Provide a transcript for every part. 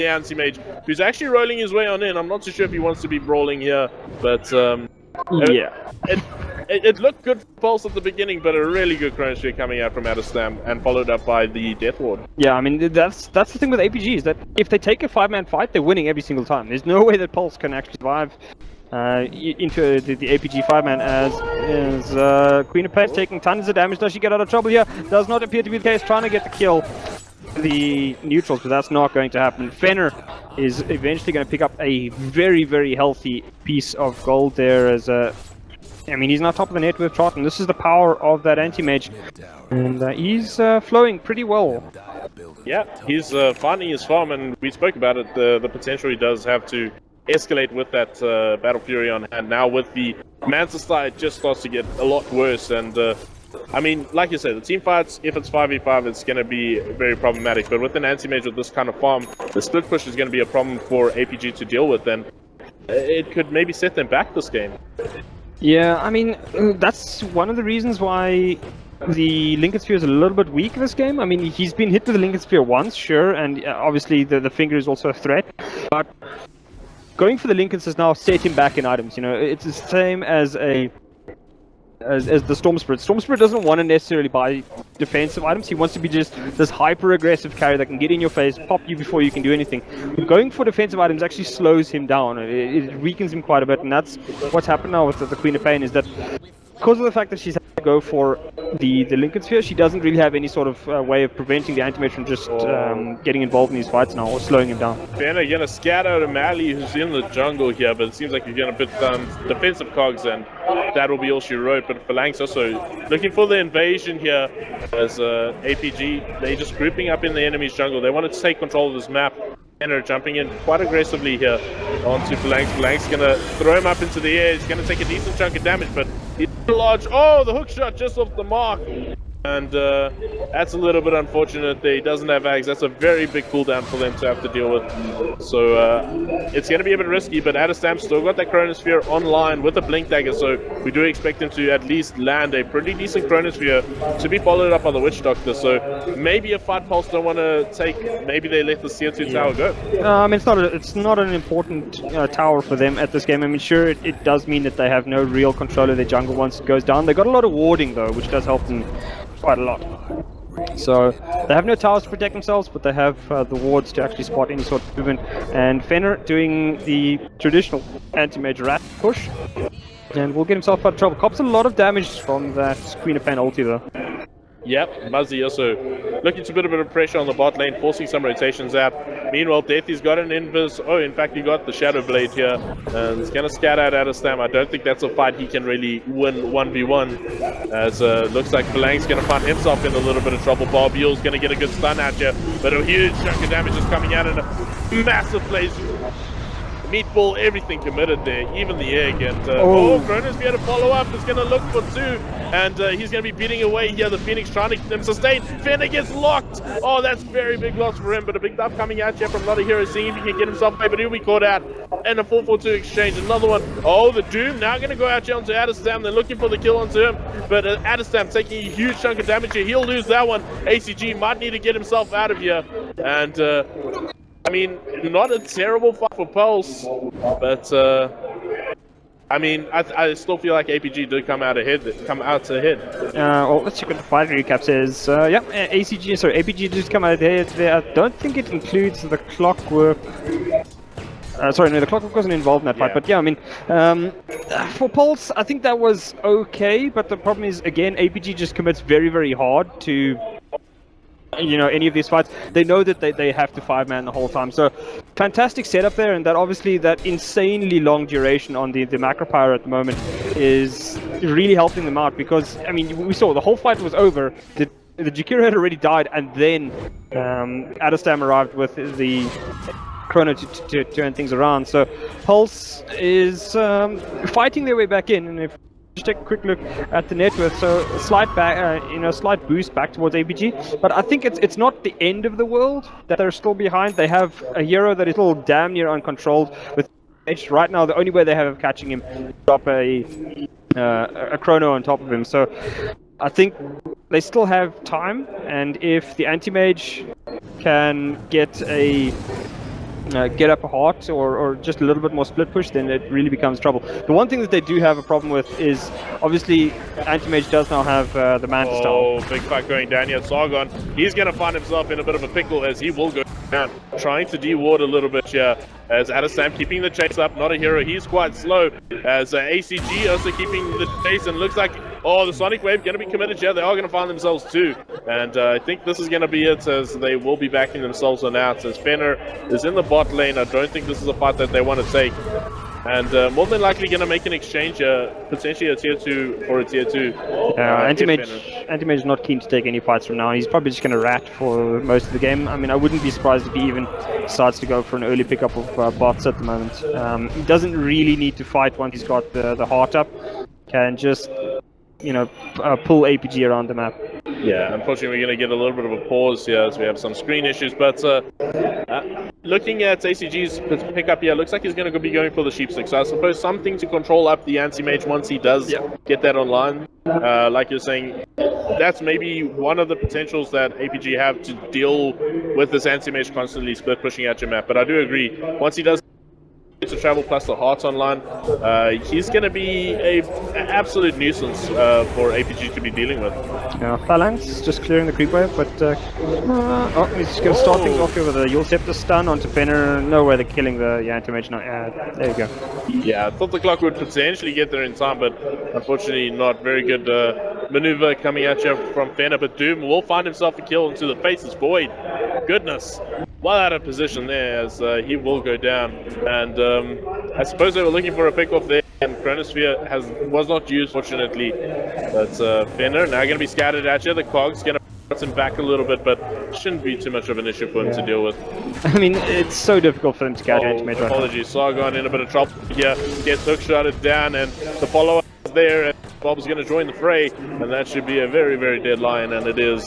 the anti-mage, who's actually rolling his way on in. I'm not too sure if he wants to be brawling here, but yeah. It looked good for Pulse at the beginning, but a really good chronosphere coming out from Adestam and followed up by the Death Ward. Yeah, I mean, that's the thing with APGs, that if they take a 5-man fight, they're winning every single time. There's no way that Pulse can actually survive into the APG 5-man, as Queen of Pain taking tons of damage. Does she get out of trouble here? Does not appear to be the case, trying to get the kill. The neutrals, but that's not going to happen. Fenner is eventually going to pick up a very, very healthy piece of gold there, as I mean, he's now top of the net with Trot, and this is the power of that anti-mage. And he's flowing pretty well. Yeah, he's finding his farm, and we spoke about it, the potential he does have to escalate with that Battle Fury on hand. Now with the Manta Star, it just starts to get a lot worse, and I mean, like you said, the team fights, if it's 5v5, it's going to be very problematic, but with an anti-mage with this kind of farm, the split push is going to be a problem for APG to deal with, and it could maybe set them back this game. Yeah, I mean, that's one of the reasons why the Lincoln Sphere is a little bit weak this game. I mean, he's been hit with the Lincoln Sphere once, sure, and obviously the finger is also a threat, but going for the Lincolns has now set him back in items. You know, it's the same as the Storm Spirit. Storm Spirit doesn't want to necessarily buy defensive items. He wants to be just this hyper-aggressive carry that can get in your face, pop you before you can do anything. But going for defensive items actually slows him down. It weakens him quite a bit, and that's what's happened now with the Queen of Pain, is that because of the fact that she's had to go for the Lincoln Sphere, she doesn't really have any sort of way of preventing the anti-mage from just getting involved in these fights now, or slowing him down. Fenner gonna scatter out Mali, who's in the jungle here, but it seems like he's gonna put down defensive cogs, and that will be all she wrote. But Phalanx also looking for the invasion here as APG. They're just grouping up in the enemy's jungle. They wanted to take control of this map. Fenner jumping in quite aggressively here onto Phalanx. Phalanx gonna throw him up into the air. He's gonna take a decent chunk of damage, but he's large. Oh, the hook shot just off the mark. And that's a little bit unfortunate that he doesn't have Ags. That's a very big cooldown for them to have to deal with. So it's going to be a bit risky, but Adestam still got that Chronosphere online with a Blink Dagger, so we do expect him to at least land a pretty decent Chronosphere to be followed up by the Witch Doctor. So maybe a fight Pulse don't want to take, maybe they let the CO2 tower go. I mean, it's not an important tower for them at this game. I mean, sure, it does mean that they have no real control of their jungle once it goes down. They got a lot of warding though, which does help them quite a lot. So they have no towers to protect themselves, but they have the wards to actually spot any sort of movement. And Fenner doing the traditional anti-mage rat push, and will get himself out of trouble. Cops a lot of damage from that Queen of Pain ulti though. Yep, Muzzy also looking to put a bit of pressure on the bot lane, forcing some rotations out. Meanwhile, Deathy's got an invis. Oh, in fact, he got the Shadow Blade here. And he's going to scatter out Adestam. I don't think that's a fight he can really win 1v1. As looks like Phalanx going to find himself in a little bit of trouble. Bob Yule's going to get a good stun out here. But a huge chunk of damage is coming out in a massive blaze. Meatball, everything committed there, even the egg, and Kronos be able to follow up, is going to look for two, and he's going to be beating away here, the Phoenix trying to get them sustained. Fenner gets locked. Oh, that's very big loss for him, but a big buff coming out here from a lot of heroes, seeing if he can get himself away, but he'll be caught out, and a 4-4-2 exchange, another one. Oh, the Doom now going to go out here onto Adestam. They're looking for the kill onto him, but Adestam taking a huge chunk of damage here. He'll lose that one. ACG might need to get himself out of here, and I mean, not a terrible fight for Pulse, but I mean, I still feel like APG did come out ahead. Well, let's check what the fight recap says. Yeah, APG did come out ahead there. I don't think it includes the Clockwork. Sorry, no, the Clockwork wasn't involved in that fight, but yeah, I mean, for Pulse, I think that was okay, but the problem is, again, APG just commits very, very hard to, you know, any of these fights. They know that they have to 5-man the whole time. So fantastic setup there, and that obviously that insanely long duration on the macro power at the moment is really helping them out, because I mean, we saw the whole fight was over. The Jakiro had already died, and then Adestam arrived with the Chrono to turn things around. So Pulse is fighting their way back in, and if just take a quick look at the net worth, so slight back, slight boost back towards APG, but I think it's not the end of the world that they're still behind. They have a hero that is still damn near uncontrolled with edge right now. The only way they have of catching him is drop a chrono on top of him. So I think they still have time, and if the anti-mage can get a get up a heart or just a little bit more split push, then it really becomes trouble. The one thing that they do have a problem with is obviously Anti-Mage does now have the Manta style. Oh, big fight going down here. Sargon, he's going to find himself in a bit of a pickle as he will go down, trying to de-ward a little bit here. As Adesam keeping the chase up, not a hero, he's quite slow. As ACG also keeping the chase, and looks like, oh, the Sonic Wave going to be committed here. They are going to find themselves too. And I think this is going to be it, as they will be backing themselves on out. As Fenner is in the bot lane, I don't think this is a fight that they want to take. And more than likely going to make an exchange, potentially a tier 2 for a tier 2. Anti-Mage is not keen to take any fights from now. He's probably just going to rat for most of the game. I mean, I wouldn't be surprised if he even decides to go for an early pickup of bots at the moment. He doesn't really need to fight once he's got the heart up. Can just, you know, pull APG around the map. Yeah, unfortunately we're going to get a little bit of a pause here as we have some screen issues, but looking at ACG's pickup here, looks like he's going to be going for the sheep stick, so I suppose something to control up the anti-mage once he does get that online. Like you're saying, that's maybe one of the potentials that APG have to deal with this anti-mage constantly split pushing at your map, but I do agree, once he does to travel plus the hearts online, he's going to be an absolute nuisance for APG to be dealing with. Yeah, Phalanx just clearing the creep wave, but oh, he's just going to start things off here with a Yule Scepter stun onto Fenner. No way they're killing the anti-mage now. There you go. Yeah, I thought the clock would potentially get there in time, but unfortunately not very good maneuver coming at you from Fenner, but Doom will find himself a kill into the Faceless Void. Goodness. Well out of position there, as he will go down, and I suppose they were looking for a pick off there, and Chronosphere was not used, fortunately. But Fenner now going to be scattered at you. The Cog's going to put him back a little bit, but shouldn't be too much of an issue for him to deal with. I mean, it's so difficult for them to catch Anti-Mage right now. Apologies, Sargon in a bit of trouble here, gets hookshotted down, and the follow-up is there, and Bob's going to join the fray, and that should be a very, very dead lion, and it is.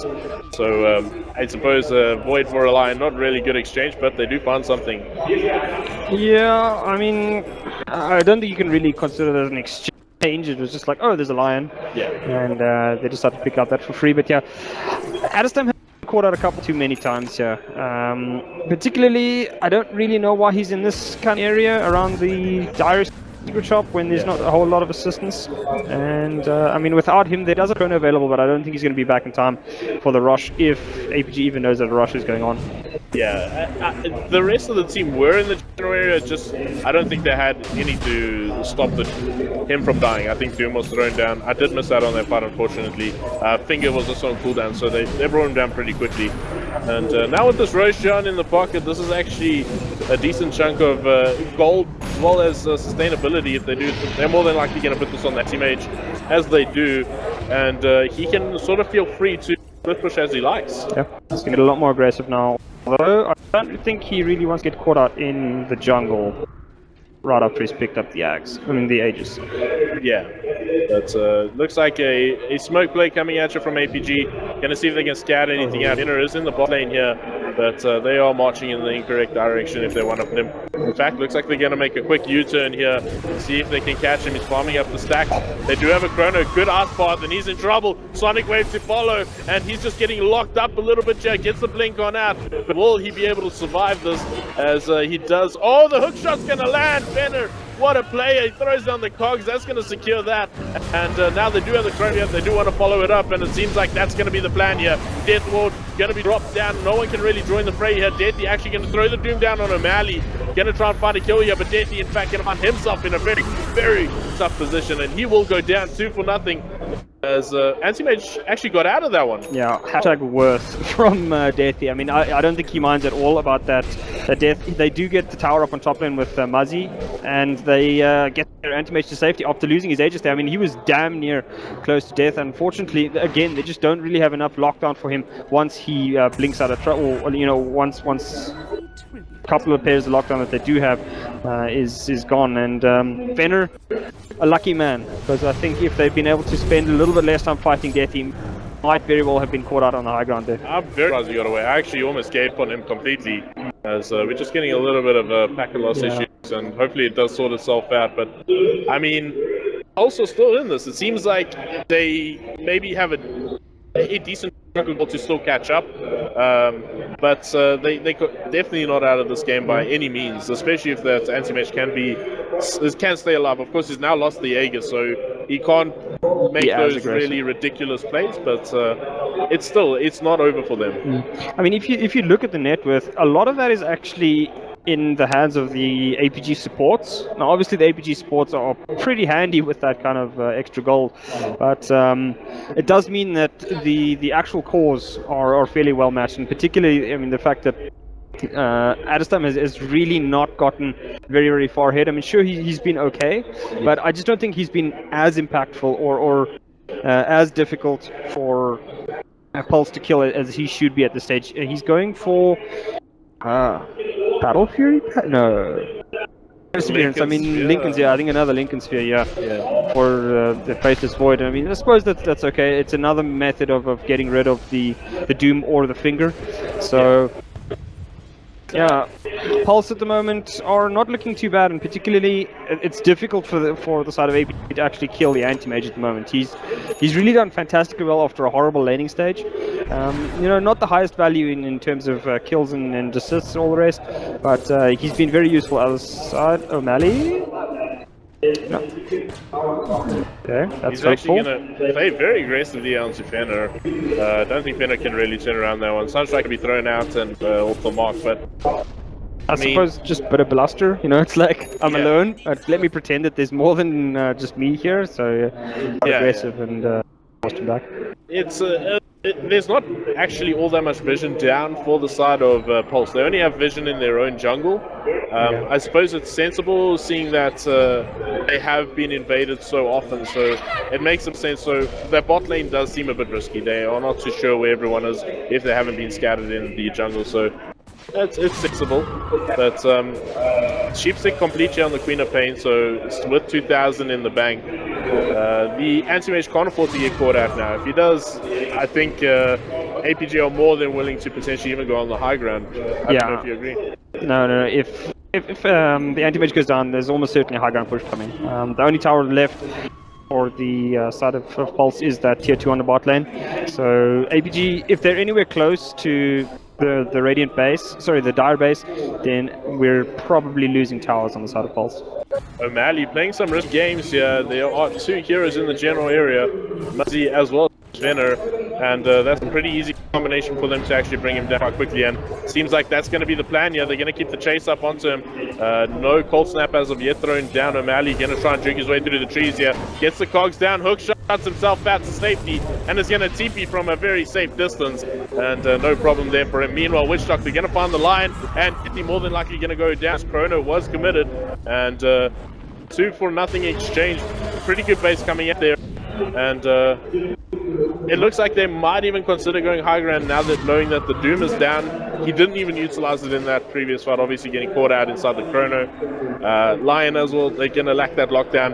So I suppose Void for a lion, not really good exchange, but they do find something. Yeah, I mean, I don't think you can really consider that an exchange. It was just like, oh, there's a lion. Yeah. And they decided to pick up that for free, but yeah. Adestam has caught out a couple too many times here. Particularly, I don't really know why he's in this kind of area around the Dire Secret Shop when there's not a whole lot of assistance. And I mean, without him, there does a chrono available, but I don't think he's going to be back in time for the rush if APG even knows that a rush is going on. Yeah, the rest of the team were in the general area, just I don't think they had any to stop him from dying. I think Doom was thrown down. I did miss out on that fight, unfortunately. Finger was also on cooldown, so they brought him down pretty quickly. And now with this Roshan in the pocket, this is actually a decent chunk of gold as well as sustainability. If they do, they're more than likely going to put this on that teammate, as they do, and he can sort of feel free to split push as he likes. Yeah, he's going to get a lot more aggressive now. Although I don't think he really wants to get caught out in the jungle right after he's picked up the Aegis. Yeah, but looks like a smoke play coming at you from APG. Gonna see if they can scout anything out. Inner is in the bot lane here, but they are marching in the incorrect direction if they want to put him. In fact, looks like they're gonna make a quick U-turn here, see if they can catch him. He's farming up the stacks. They do have a chrono, good ice path, and he's in trouble. Sonic Wave to follow, and he's just getting locked up a little bit here. Gets the blink on out, but will he be able to survive this as he does? Oh, the hook shot's gonna land. Fenner, what a player. He throws down the cogs. That's going to secure that. And now they do have the chrono. They do want to follow it up, and it seems like that's going to be the plan here. Death Ward going to be dropped down. No one can really join the fray here. Deathy actually going to throw the Doom down on O'Malley. Going to try and find a kill here, but Deathy, in fact, going to find himself in a very, very tough position, and he will go down 2-0. As Anti-Mage actually got out of that one. Yeah, hashtag worth from Deathy. I mean, I don't think he minds at all about that. Death. They do get the tower up on top lane with Muzzy, and they get their Anti-Mage to safety after losing his Aegis there. I mean, he was damn near close to death. Unfortunately, again, they just don't really have enough lockdown for him once he blinks out of trouble. Or, you know, once a couple of pairs of lockdown that they do have is gone. And Fenner, a lucky man, because I think if they'd been able to spend a little bit less time fighting Death, he might very well have been caught out on the high ground there. I'm very surprised he got away. I actually almost gave on him completely, as we're just getting a little bit of a pack of loss issues, and hopefully it does sort itself out. But I mean, also still in this. It seems like they maybe have a decent difficult to still catch up. But they definitely not out of this game by any means, especially if that anti-mage can stay alive. Of course, he's now lost the Jaeger, so he can't make those really ridiculous plays, but it's not over for them. I mean, if you look at the net worth, a lot of that is actually in the hands of the APG supports. Now, obviously, the APG supports are pretty handy with that kind of extra gold, but it does mean that the actual cores are fairly well matched, and particularly, I mean, the fact that Adestam has really not gotten very far ahead. I mean, sure, he's been okay, but I just don't think he's been as impactful or as difficult for Pulse to kill as he should be at this stage. He's going for Battle Fury? No. Perseverance. I mean, Lincoln's, yeah, I think another Lincoln Sphere, yeah. For the Faceless Void. I mean, I suppose that's okay. It's another method of getting rid of the Doom or the Finger. So, yeah, Pulse at the moment are not looking too bad, and particularly it's difficult for the side of AP to actually kill the anti-mage at the moment. He's really done fantastically well after a horrible laning stage. You know, not the highest value in terms of kills and assists and all the rest, but he's been very useful. Other side, O'Malley. No. Okay, that's He's actually going to play very aggressively onto Fenner. I don't think Fenner can really turn around that one. Sunstrike can be thrown out and off the mark, but I suppose just a bit of bluster, you know, it's like, I'm alone, but let me pretend that there's more than just me here, so aggressive and lost him back. It's there's not actually all that much vision down for the side of Pulse. They only have vision in their own jungle. I suppose it's sensible seeing that they have been invaded so often, so it makes some sense. So that bot lane does seem a bit risky. They are not too sure where everyone is if they haven't been scattered in the jungle, so it's sensible. But Sheepstick completely on the Queen of Pain, so with 2,000 in the bank. The anti-mage can't afford to get caught out now. If he does, I think APG are more than willing to potentially even go on the high ground. I don't know if you agree. No. If the anti-mage goes down, there's almost certainly a high ground push coming. The only tower left for the side of Pulse is that tier 2 on the bot lane. So APG, if they're anywhere close to the Radiant base, sorry, the Dire base, then we're probably losing towers on the side of Pulse. O'Malley playing some risk games here. There are two heroes in the general area, Muzzy as well as Venner, and that's a pretty easy combination for them to actually bring him down quite quickly, and seems like that's going to be the plan here. They're going to keep the chase up onto him. No cold snap as of yet thrown down. O'Malley going to try and juke his way through the trees here. Gets the cogs down, hook shots himself out to safety, and is going to TP from a very safe distance, and no problem there for him. Meanwhile, Witch Doctor going to find the line, and Kitty more than likely going to go down. Chrono was committed, and 2-for-0 exchange. Pretty good base coming out there, and it looks like they might even consider going high ground now that knowing that the Doom is down. He didn't even utilize it in that previous fight, obviously getting caught out inside the Chrono. Lion as well, they're going to lack that lockdown.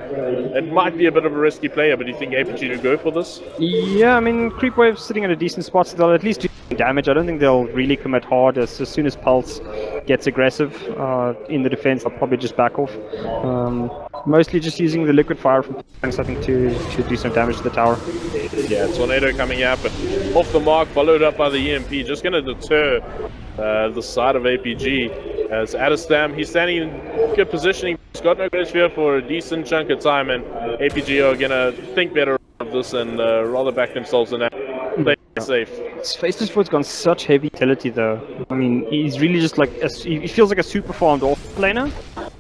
It might be a bit of a risky player, but do you think APG will go for this? Yeah, I mean, Creep Wave's sitting at a decent spot, so they'll at least do damage. I don't think they'll really commit hard. As soon as Pulse gets aggressive in the defense, they'll probably just back off. Mostly just using the liquid fire from Punks, I think, to do some damage to the tower. Yeah, Tornado coming out, but off the mark, followed up by the EMP, just going to deter the side of APG. As Adestam, he's standing in good positioning. He's got no great sphere for a decent chunk of time, and APG are going to think better of this and rather back themselves in that. Play safe. Faceless Void's gone such heavy utility though. I mean, he's really just like, he feels like a super farmed off laner,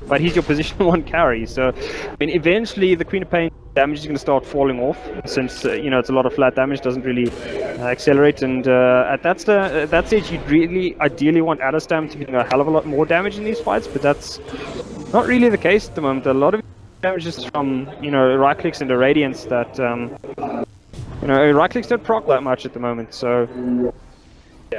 but he's your position 1 carry. So, I mean, eventually the Queen of Pain damage is going to start falling off, since, you know, it's a lot of flat damage, doesn't really accelerate. And at that stage, you'd really ideally want Adestam to be doing a hell of a lot more damage in these fights, but that's not really the case at the moment. A lot of damage is from, you know, right clicks and irradiance that, you know, right clicks don't proc that much at the moment, so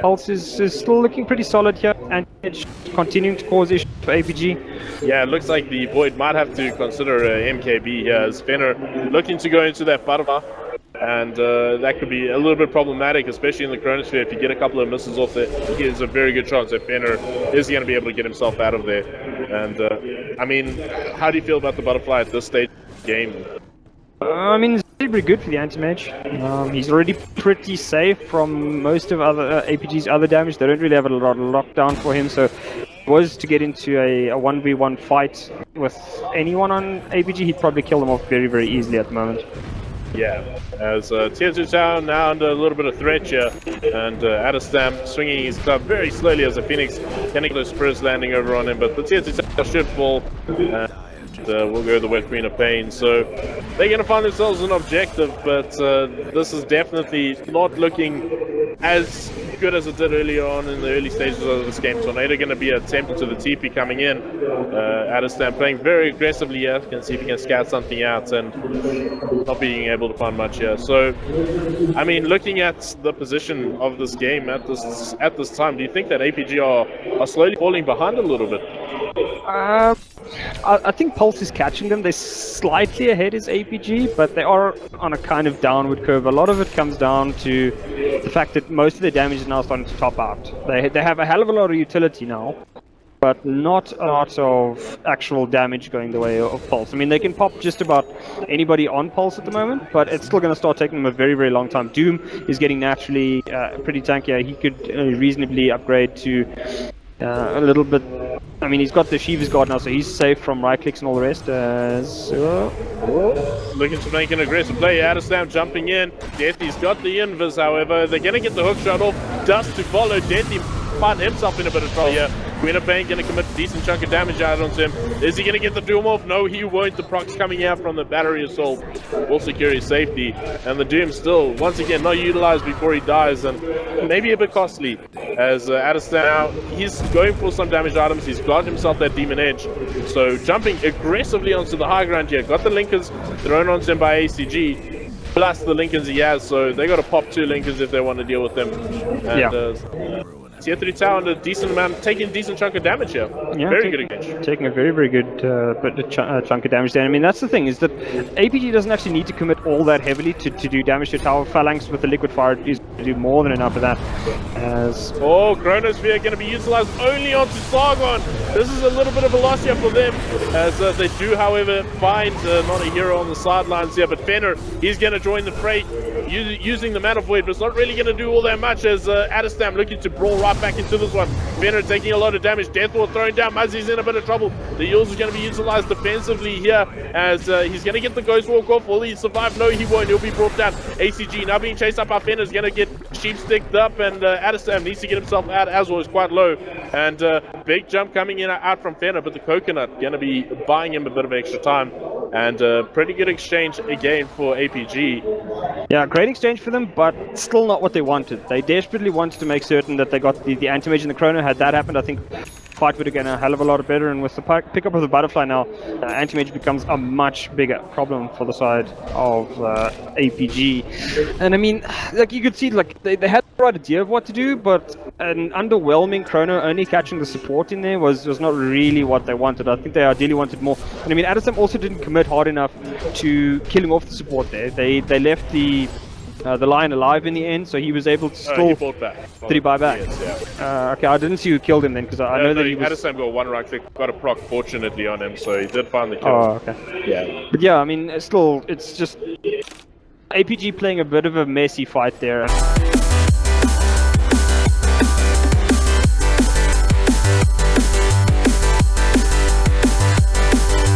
Pulse is still looking pretty solid here, and it's continuing to cause issues for APG. Yeah, it looks like the Void might have to consider MKB here, as Fenner looking to go into that butterfly, and that could be a little bit problematic, especially in the Chronosphere. If you get a couple of misses off there, there's a very good chance that Fenner is going to be able to get himself out of there. And I mean, how do you feel about the butterfly at this stage of the game? I mean, pretty good for the anti-mage. He's already pretty safe from most of other APG's other damage. They don't really have a lot of lockdown for him, so was to get into a 1v1 fight with anyone on APG, he'd probably kill them off very, very easily at the moment. Yeah, as Tier 2 Town now under a little bit of threat here, and Adestam swinging his club very slowly as the Phoenix can get those spurs landing over on him, but the Tier 2 Town should fall. We'll go the Wet Queen of Pain, so they're going to find themselves an objective, but this is definitely not looking as good as it did earlier on in the early stages of this game. Tornado going to be attempting to the TP coming in. Adestam playing very aggressively here, can see if he can scout something out and not being able to find much here. So, I mean, looking at the position of this game at this time, do you think that APG are slowly falling behind a little bit? I think Pulse is catching them. They're slightly ahead as APG, but they are on a kind of downward curve. A lot of it comes down to the fact that most of their damage is now starting to top out. They have a hell of a lot of utility now, but not a lot of actual damage going the way of Pulse. I mean, they can pop just about anybody on Pulse at the moment, but it's still going to start taking them a very, very long time. Doom is getting naturally pretty tanky. He could reasonably upgrade to a little bit. I mean, he's got the Shiva's Guard now, so he's safe from right clicks and all the rest. Looking to make an aggressive play. Adestam jumping in. Deathy's got the invis, however. They're going to get the hook shot off. Dust to follow. Deathy find himself in a bit of trouble here. Queen of Pain going to commit a decent chunk of damage out onto him. Is he going to get the Doom off? No, he won't. The procs coming out from the battery assault will secure his safety. And the Doom still, once again, not utilized before he dies. And maybe a bit costly. As Adestam now, he's going for some damage items. He's got himself that Demon Edge. So jumping aggressively onto the high ground here. Got the Linkers thrown onto him by ACG. Plus the Linkers he has. So they got to pop 2 Linkers if they want to deal with them. And, yeah. Tier 3 Tower under a decent amount, taking a decent chunk of damage here. Yeah, very good engage. Taking a very, very good chunk of damage there. I mean, that's the thing, is that APG doesn't actually need to commit all that heavily to do damage to Tower. Phalanx with the Liquid Fire is going to do more than enough of that. Oh, Chronosphere going to be utilized only onto Sargon. This is a little bit of a loss here for them, as they do, however, find not a hero on the sidelines here, but Fenner, he's going to join the fray using the Mana Void, but it's not really going to do all that much, as Adestam looking to brawl right back into this one. Fenner taking a lot of damage. Deathward thrown down. Muzzy's in a bit of trouble. The Yules is going to be utilized defensively here, as he's going to get the Ghost Walk off. Will he survive? No, he won't. He'll be brought down. ACG now being chased up by Fenner is going to get sheep sticked up, and Adestam needs to get himself out as well. He's quite low, and big jump coming in out from Fenner, but the Coconut going to be buying him a bit of extra time, and pretty good exchange again for APG. Yeah, great exchange for them, but still not what they wanted. They desperately wanted to make certain that they got the anti-mage and the Chrono. Had that happened, I think fight would have gone a hell of a lot better, and with the pickup of the Butterfly now, anti-mage becomes a much bigger problem for the side of APG. And I mean, like, you could see, like, they had the right idea of what to do, but an underwhelming Chrono only catching the support in there was not really what they wanted. I think they ideally wanted more. And I mean, Adestam also didn't commit hard enough to killing off the support there. They left the Lion alive in the end, so he was able to still... he fought back. Did he buy back? Yes, yeah. Okay, I didn't see who killed him then, because I know that he was... Adestam got one right click, got a proc fortunately on him, so he did find the kill. Oh, okay. Yeah. But yeah, I mean, still, it's just... APG playing a bit of a messy fight there.